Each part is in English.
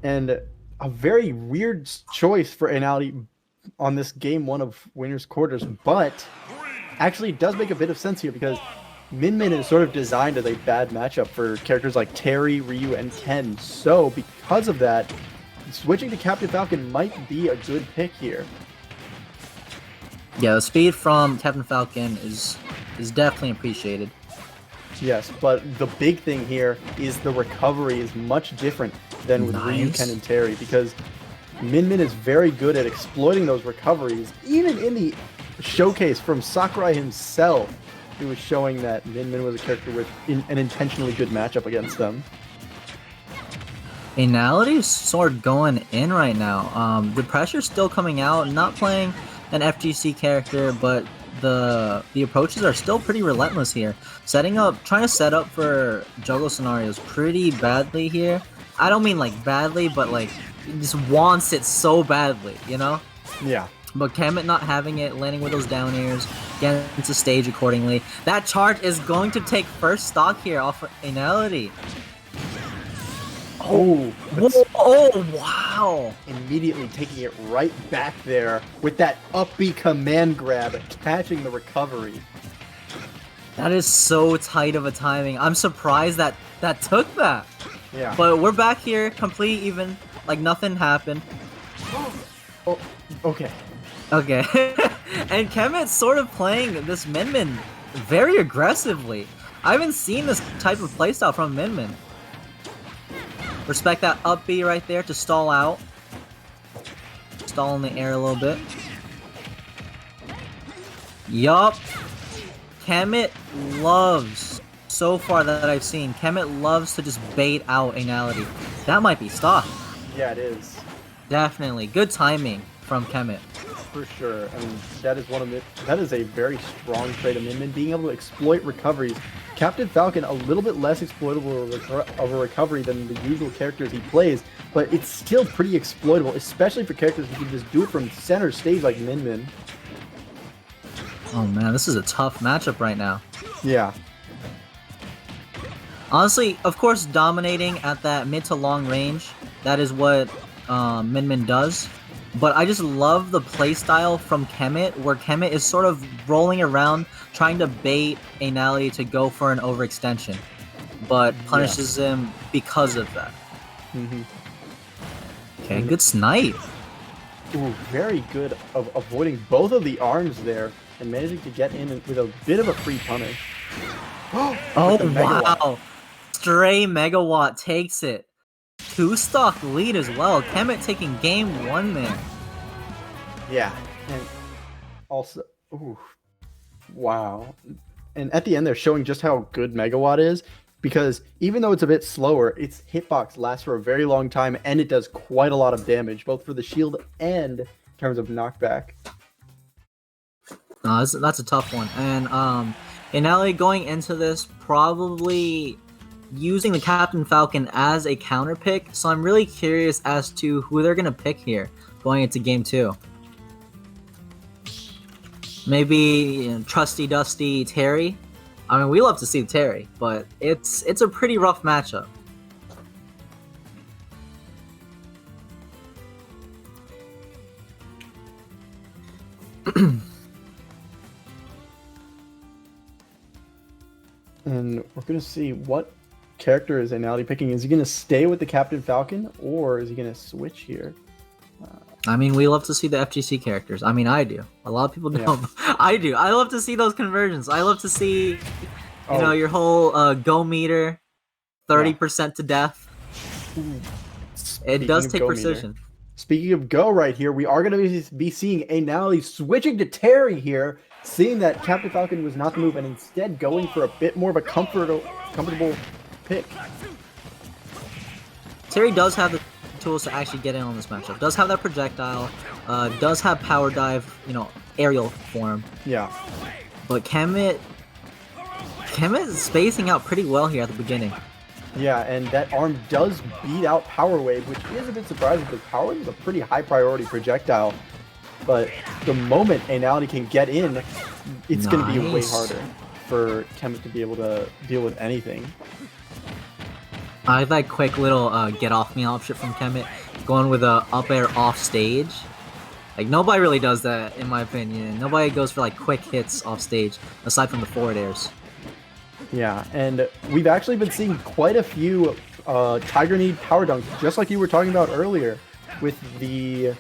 And a very weird choice for Anality on this game one of winners quarters, but actually it does make a bit of sense here because Min Min is sort of designed as a bad matchup for characters like Terry, Ryu, and Ken. So because of that, switching to Captain Falcon might be a good pick here. Yeah, the speed from Captain Falcon is definitely appreciated. Yes, but the big thing here is the recovery is much different than with Ryu, Ken, and Terry because Min Min is very good at exploiting those recoveries. Even in the showcase from Sakurai himself, he was showing that Min Min was a character with an intentionally good matchup against them. Anality is sort of going in right now. The pressure's still coming out. Not playing an FGC character, but the approaches are still pretty relentless here. Trying to set up for juggle scenarios pretty badly here. I don't mean like badly, but like just wants it so badly, you know? Yeah. But Kemet not having it, landing with those down airs, getting into stage accordingly. That charge is going to take first stock here off of Anality. Oh, oh, wow. Immediately taking it right back there with that up B command grab, catching the recovery. That is so tight of a timing. I'm surprised that took that. Yeah. But we're back here, complete even, like nothing happened. Oh, okay. Okay. And Kemet's sort of playing this Min Min very aggressively. I haven't seen this type of playstyle from Min Min. Respect that up B right there to stall out. Stall in the air a little bit. Yup. Kemet loves, so far that I've seen, Kemet loves to just bait out Anality. That might be stock. Yeah, it is. Definitely. Good timing from Kemet. For sure. I mean, that is a very strong trait of Min Min, being able to exploit recoveries. Captain Falcon, a little bit less exploitable of a recovery than the usual characters he plays, but it's still pretty exploitable, especially for characters who can just do it from center stage like Min Min. Oh man, this is a tough matchup right now. Yeah. Honestly, of course, dominating at that mid to long range, that is what Min Min does. But I just love the playstyle from Kemet, where Kemet is sort of rolling around, trying to bait Anality to go for an overextension, but punishes him because of that. Okay, good snipe. Ooh, very good of avoiding both of the arms there and managing to get in with a bit of a free punish. Oh wow! Stray Megawatt takes it. 2-stock lead as well. Kemet taking game 1 there. Yeah, and also, ooh, wow. And at the end, they're showing just how good Megawatt is, because even though it's a bit slower, its hitbox lasts for a very long time, and it does quite a lot of damage, both for the shield and in terms of knockback. That's a tough one. And Anality going into this, probably using the Captain Falcon as a counter pick, so I'm really curious as to who they're gonna pick here going into game 2. Maybe trusty dusty Terry. I mean, we love to see Terry, but it's a pretty rough matchup. And we're gonna see what character is Anality picking. Is he gonna stay with the Captain Falcon, or is he gonna switch here? I mean, we love to see the FGC characters. I mean, I do. A lot of people don't. Yeah. I do. I love to see those conversions. I love to see, you know, your whole go meter, 30% to death. It does take precision. Speaking of go right here, we are going to be seeing Anality switching to Terry here, seeing that Captain Falcon was not the move and instead going for a bit more of a comfortable pick. Terry does have the tools to actually get in on this matchup. Does have that projectile, does have power dive, you know, aerial form. Yeah. But Kemet is spacing out pretty well here at the beginning. Yeah, and that arm does beat out Power Wave, which is a bit surprising because Power Wave is a pretty high priority projectile. But the moment Anality can get in, it's going to be way harder for Kemet to be able to deal with anything. I like that quick little get off me option from Kemet, going with a up air off stage. Like nobody really does that in my opinion. Nobody goes for like quick hits off stage aside from the forward airs. Yeah, and we've actually been seeing quite a few Tiger Need power dunks, just like you were talking about earlier, with the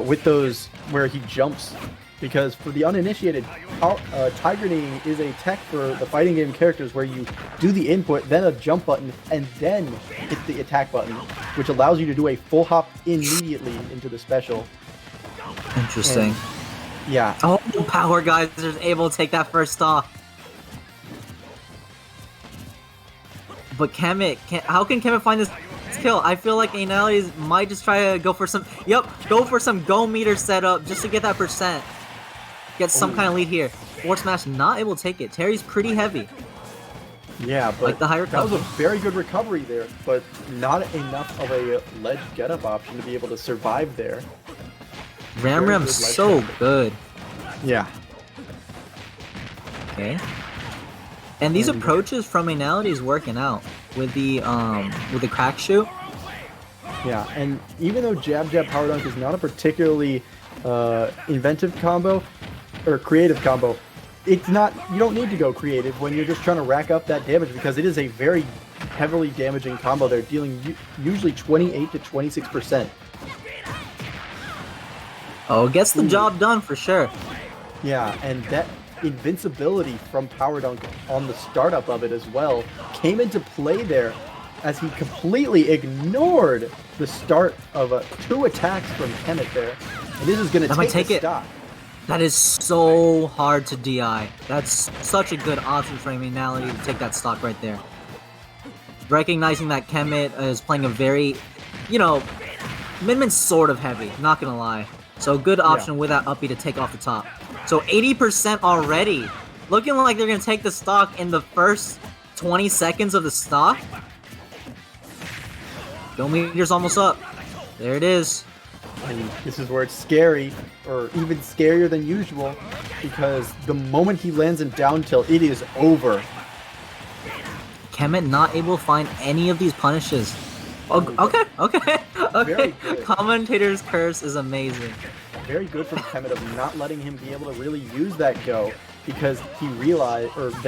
with those where he jumps. Because for the uninitiated, Tiger Knee is a tech for the fighting game characters where you do the input, then a jump button, and then hit the attack button, which allows you to do a full hop immediately into the special. Interesting. And, yeah. Oh, Power Geyser is able to take that first stock. But Kemet, how can Kemet find this kill? I feel like Anality might just try to go for some, go for some go meter setup just to get that percent. Get some kind of lead here. Forward smash not able to take it. Terry's pretty heavy. Yeah, but like the higher that was a very good recovery there, but not enough of a ledge get-up option to be able to survive there. Ram's so good. Yeah. Okay. And these approaches from Anality is working out with the crack shoot. Yeah, and even though jab power dunk is not a particularly inventive combo or creative combo, it's not, you don't need to go creative when you're just trying to rack up that damage, because it is a very heavily damaging combo. They're dealing usually 28 to 26%. Oh, gets the job done for sure. Yeah, and that invincibility from power dunk on the startup of it as well came into play there, as he completely ignored the start of 2 attacks from Kemet there. And this is going to take a stock. That is so hard to DI. That's such a good option for Anality to take that stock right there. Recognizing that Kemet is playing a very, Minmin's sort of heavy, not gonna lie. So good option with that uppy to take off the top. So 80% already. Looking like they're gonna take the stock in the first 20 seconds of the stock. Go meter's almost up. There it is. And this is where it's scary, or even scarier than usual, because the moment he lands in down tilt, it is over. Kemet not able to find any of these punishes. Okay. Commentator's curse is amazing. Very good from Kemet of not letting him be able to really use that go, because they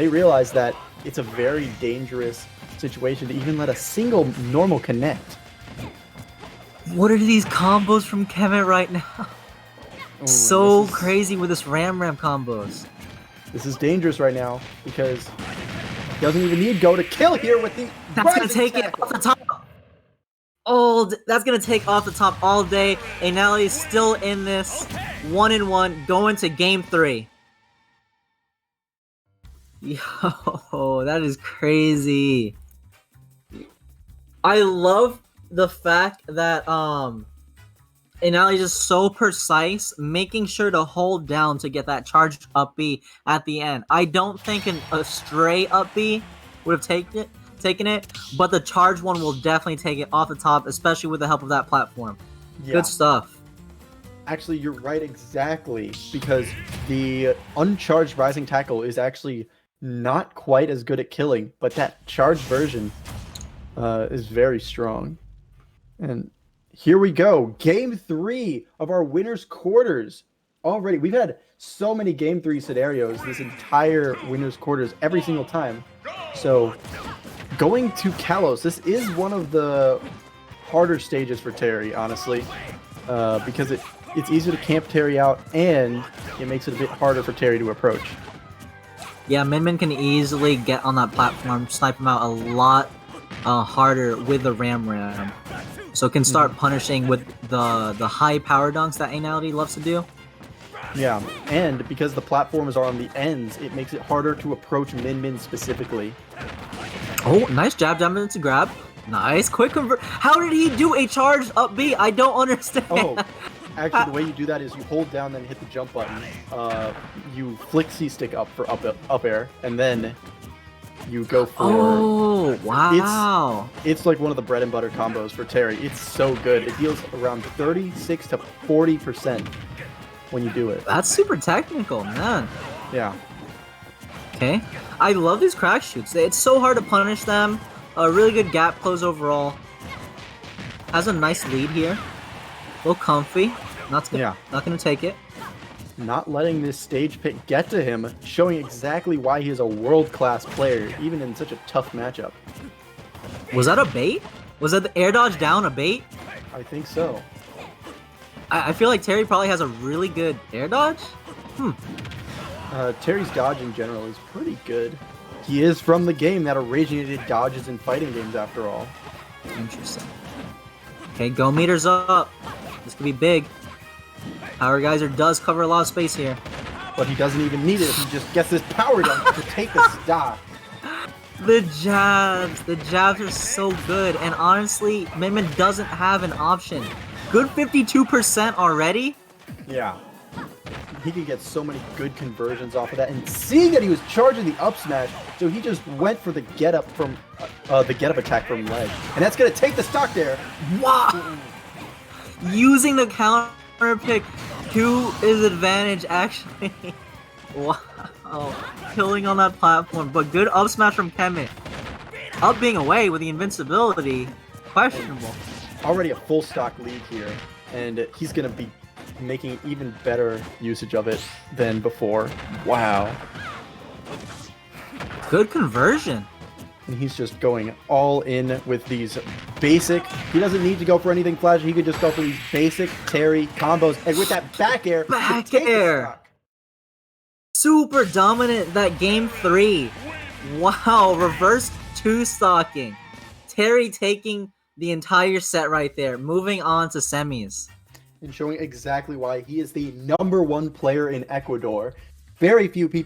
realized that it's a very dangerous situation to even let a single normal connect. What are these combos from Kemet right now? So crazy with this Ram combos. This is dangerous right now, because he doesn't even need go to kill here with the That's gonna take it off the top. Oh, that's gonna take off the top all day. Analy's still in this 1-1, going to game 3. Yo, that is crazy. I love the fact that Anality is just so precise, making sure to hold down to get that charged up B at the end. I don't think a stray up B would have taken it, but the charged one will definitely take it off the top, especially with the help of that platform. Yeah. Good stuff. Actually, you're right exactly, because the uncharged rising tackle is actually not quite as good at killing, but that charged version is very strong. And here we go. Game 3 of our winner's quarters. Already, we've had so many game 3 scenarios this entire winner's quarters every single time. So going to Kalos, this is one of the harder stages for Terry, honestly, because it's easier to camp Terry out, and it makes it a bit harder for Terry to approach. Yeah, Min can easily get on that platform, snipe him out a lot harder with the Ram. So can start punishing with the high power dunks that Anality loves to do. Yeah, and because the platforms are on the ends, it makes it harder to approach Min specifically. Oh, nice jab into grab. Nice quick convert. How did he do a charged up B? I don't understand. Oh, actually, the way you do that is you hold down, then hit the jump button. You flick C-stick up for up air, and then you go for... Oh, wow. It's like one of the bread and butter combos for Terry. It's so good. It deals around 36 to 40% when you do it. That's super technical, man. Yeah. Okay. I love these crack shoots. It's so hard to punish them. A really good gap close overall. Has a nice lead here. A little comfy. Not gonna take it. Not letting this stage pick get to him, showing exactly why he is a world-class player, even in such a tough matchup. Was that a bait? Was that the air dodge down a bait? I think so. I feel like Terry probably has a really good air dodge. Terry's dodge in general is pretty good. He is from the game that originated dodges in fighting games, after all. Interesting. Okay, go meters up. This could be big. Power Geyser does cover a lot of space here. But he doesn't even need it if he just gets this power dunk to take the stock. The jabs are so good, and honestly, Min doesn't have an option. Good 52% already? Yeah. He could get so many good conversions off of that, and seeing that he was charging the up smash, so he just went for the get up from the get up attack from ledge, and that's gonna take the stock there. Wow! Using the counter pick to his advantage, actually. Wow! Killing on that platform, but good up smash from Kemet. Up being away with the invincibility, questionable. Already a full stock lead here, and he's gonna be making even better usage of it than before. Wow. Good conversion. And he's just going all in with these basic, he doesn't need to go for anything flashy, he could just go for these basic Terry combos, and with that back air, back air! Super dominant that game 3. Wow, reverse 2-stocking. Terry taking the entire set right there, moving on to semis. And showing exactly why he is the #1 player in Ecuador. Very few people